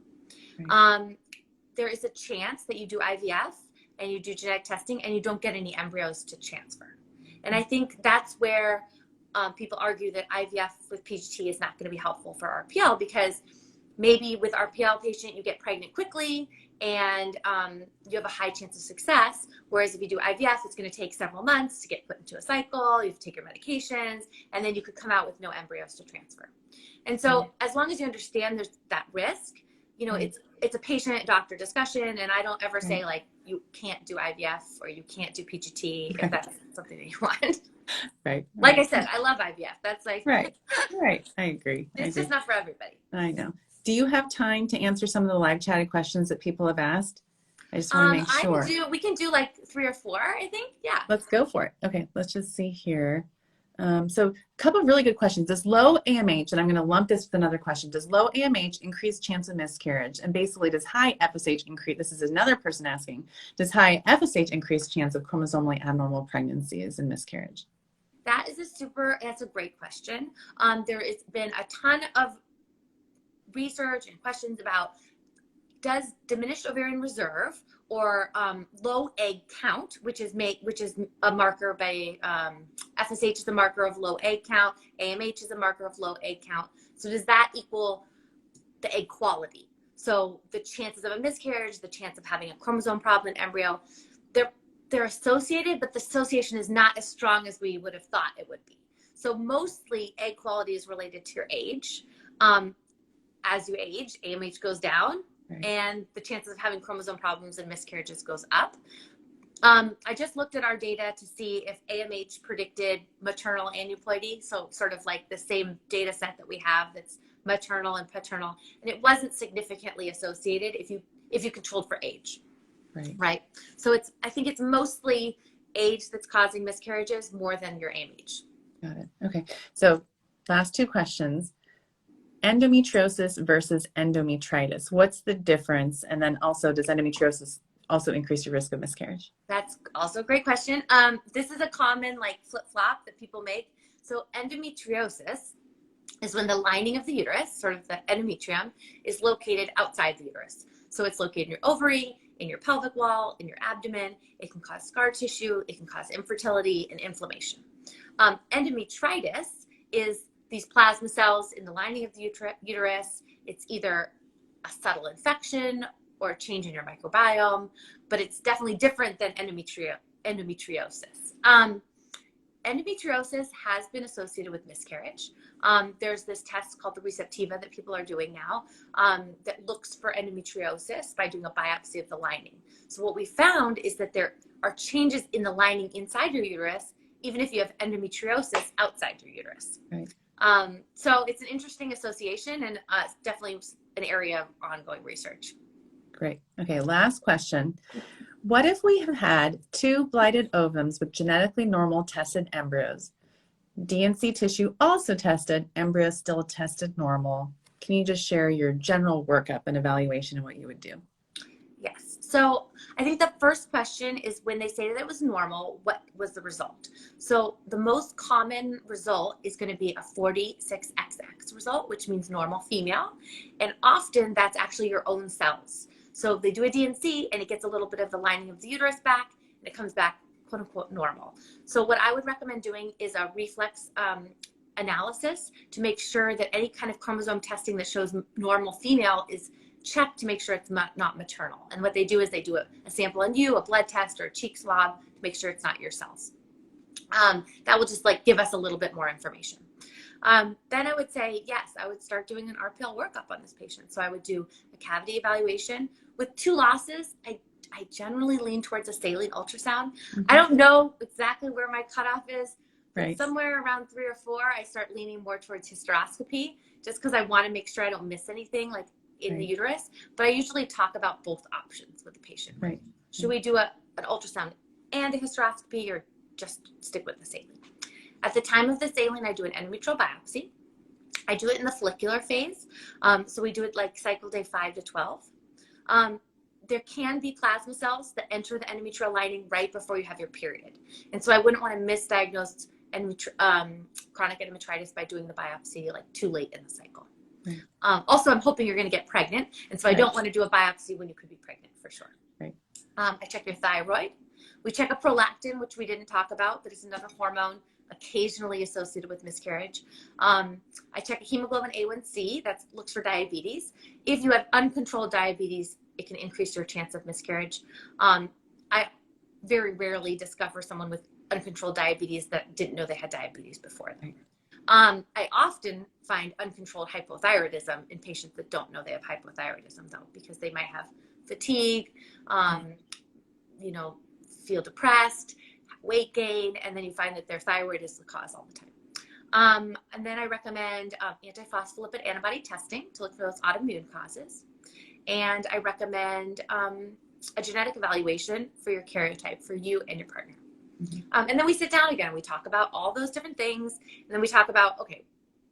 There is a chance that you do IVF and you do genetic testing and you don't get any embryos to transfer. And I think that's where people argue that IVF with PGT is not going to be helpful for RPL, because maybe with RPL patient, you get pregnant quickly and you have a high chance of success. Whereas if you do IVF, it's going to take several months to get put into a cycle. You have to take your medications, and then you could come out with no embryos to transfer. And so as long as you understand there's that risk, you know, it's a patient-doctor discussion, and I don't ever say, like, you can't do IVF or you can't do PGT if that's something that you want. Right. Like I said, I love IVF. That's like... Right. I agree. It's just not for everybody. I know. Do you have time to answer some of the live chatted questions that people have asked? I just want to make sure. We can do like 3 or 4, I think. Yeah. Let's go for it. Okay, let's just see here. So a couple of really good questions. Does low AMH, and I'm going to lump this with another question, does low AMH increase chance of miscarriage? And basically, does high FSH increase, this is another person asking, does high FSH increase chance of chromosomally abnormal pregnancies and miscarriage? That's a great question. There has been a ton of research and questions about, does diminished ovarian reserve or low egg count, which is a marker by FSH is a marker of low egg count, AMH is a marker of low egg count. So does that equal the egg quality? So the chances of a miscarriage, the chance of having a chromosome problem in embryo, they're associated, but the association is not as strong as we would have thought it would be. So mostly egg quality is related to your age. As you age, AMH goes down, and the chances of having chromosome problems and miscarriages goes up. I just looked at our data to see if AMH predicted maternal aneuploidy, so sort of like the same data set that we have that's maternal and paternal, and it wasn't significantly associated if you controlled for age. Right. So I think it's mostly age that's causing miscarriages more than your AMH. Got it. Okay. So last 2 questions. Endometriosis versus endometritis. What's the difference? And then also, does endometriosis also increase your risk of miscarriage? That's also a great question. This is a common like flip-flop that people make. So endometriosis is when the lining of the uterus, sort of the endometrium, is located outside the uterus. So it's located in your ovary, in your pelvic wall, in your abdomen. It can cause scar tissue. It can cause infertility and inflammation. Endometritis is these plasma cells in the lining of the uterus. It's either a subtle infection or a change in your microbiome, but it's definitely different than endometriosis. Endometriosis has been associated with miscarriage. There's this test called the Receptiva that people are doing now that looks for endometriosis by doing a biopsy of the lining. So what we found is that there are changes in the lining inside your uterus, even if you have endometriosis outside your uterus. Right. So it's an interesting association, and definitely an area of ongoing research. Great. Okay, last question. What if we have had 2 blighted ovums with genetically normal tested embryos? DNC tissue also tested, embryos still tested normal. Can you just share your general workup and evaluation and what you would do? Yes. So I think the first question is, when they say that it was normal, what was the result? So the most common result is going to be a 46XX result, which means normal female. And often that's actually your own cells. So they do a DNC and it gets a little bit of the lining of the uterus back, and it comes back quote unquote normal. So what I would recommend doing is a reflex analysis to make sure that any kind of chromosome testing that shows normal female is checked to make sure it's not maternal. And what they do is they do a sample on you, a blood test or a cheek swab to make sure it's not your cells. That will just like give us a little bit more information. Then I would say, yes, I would start doing an RPL workup on this patient. So I would do a cavity evaluation. With 2 losses, I generally lean towards a saline ultrasound. Mm-hmm. I don't know exactly where my cutoff is. Right. Somewhere around 3 or 4, I start leaning more towards hysteroscopy, just because I want to make sure I don't miss anything like in the uterus. But I usually talk about both options with the patient. Right. Should we do an ultrasound and a hysteroscopy, or just stick with the saline? At the time of the saline, I do an endometrial biopsy. I do it in the follicular phase. So we do it like cycle day 5 to 12. There can be plasma cells that enter the endometrial lining right before you have your period. And so I wouldn't want to misdiagnose chronic endometritis by doing the biopsy like too late in the cycle. Right. Also, I'm hoping you're going to get pregnant. And so I Right. don't want to do a biopsy when you could be pregnant for sure. Right. I check your thyroid. We check a prolactin, which we didn't talk about, but it's another hormone occasionally associated with miscarriage. I check a hemoglobin A1C. That looks for diabetes. If you have uncontrolled diabetes, it can increase your chance of miscarriage. I very rarely discover someone with uncontrolled diabetes that didn't know they had diabetes before. Right. I often find uncontrolled hypothyroidism in patients that don't know they have hypothyroidism, though, because they might have fatigue, you know, feel depressed, weight gain, and then you find that their thyroid is the cause all the time. And then I recommend antiphospholipid antibody testing to look for those autoimmune causes. And I recommend a genetic evaluation for your karyotype for you and your partner. And then we sit down again. We talk about all those different things. And then we talk about, okay,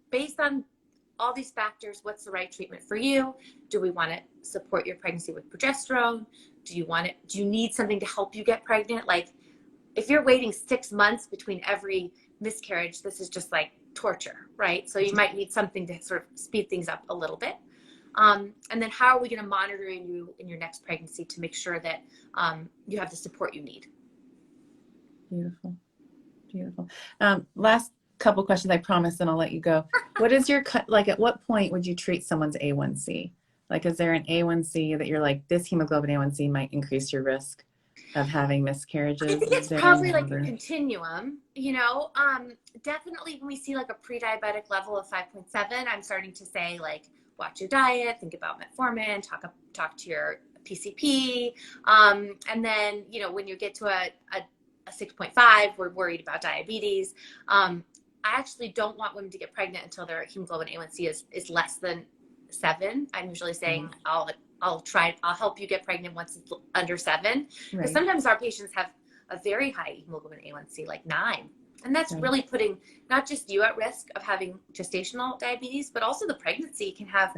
based on all these factors, what's the right treatment for you? Do we want to support your pregnancy with progesterone? Do you need something to help you get pregnant? Like, if you're waiting 6 months between every miscarriage, this is just like torture, right? So you might need something to sort of speed things up a little bit. And then how are we going to monitor you in your next pregnancy to make sure that you have the support you need? Beautiful. Beautiful. Last couple questions, I promise, and I'll let you go. What is your like? At what point would you treat someone's A1C? Like, is there an A1C that you're like, this hemoglobin A1C might increase your risk of having miscarriages? I think it's probably like a continuum, you know. Definitely when we see like a pre-diabetic level of 5.7, I'm starting to say, like, watch your diet, think about metformin, talk to your PCP, and then, you know, when you get to a 6.5, we're worried about diabetes. I actually don't want women to get pregnant until their hemoglobin A1C is less than 7. I'm usually saying I'll help you get pregnant once it's under 7. Because sometimes our patients have a very high hemoglobin A1C, like 9. And that's really putting not just you at risk of having gestational diabetes, but also the pregnancy can have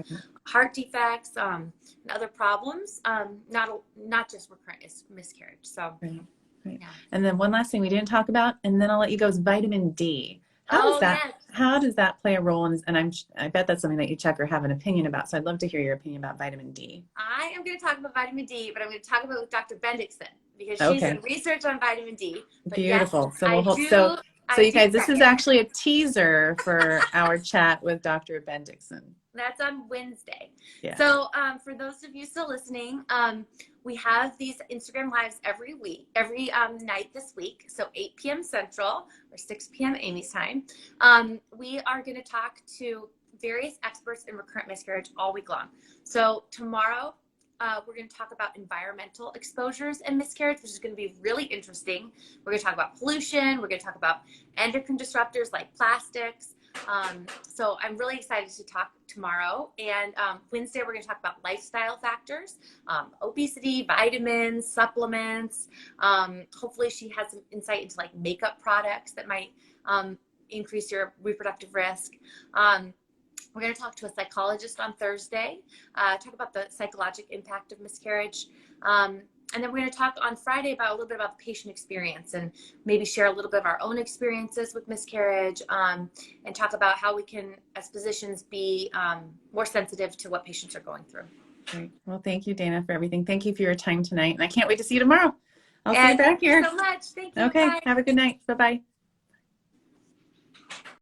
heart defects and other problems, not just recurrent miscarriage. So. Right. Yeah. And then one last thing we didn't talk about, and then I'll let you go, is vitamin D. How does that play a role in, and I bet that's something that you check or have an opinion about. So I'd love to hear your opinion about vitamin D. I am going to talk about vitamin D, but I'm going to talk about it with Dr. Bendixson because she's in research on vitamin D. But beautiful. Yes, so you guys, this is actually a teaser for our chat with Dr. Bendixson. That's on Wednesday. Yeah. So for those of you still listening, we have these Instagram lives every night this week. So 8 p.m. Central or 6 p.m. Amy's time. We are going to talk to various experts in recurrent miscarriage all week long. So tomorrow, we're going to talk about environmental exposures and miscarriage, which is going to be really interesting. We're going to talk about pollution. We're going to talk about endocrine disruptors like plastics. So I'm really excited to talk tomorrow. And Wednesday, we're going to talk about lifestyle factors, obesity, vitamins, supplements. Hopefully she has some insight into like makeup products that might increase your reproductive risk. We're going to talk to a psychologist on Thursday, talk about the psychological impact of miscarriage. And then we're going to talk on Friday about a little bit about the patient experience and maybe share a little bit of our own experiences with miscarriage, and talk about how we can, as physicians, be more sensitive to what patients are going through. Great. Well, thank you, Dana, for everything. Thank you for your time tonight. And I can't wait to see you tomorrow. I'll see you back here. Thank you so much. Thank you. Okay. Bye. Have a good night. Bye-bye.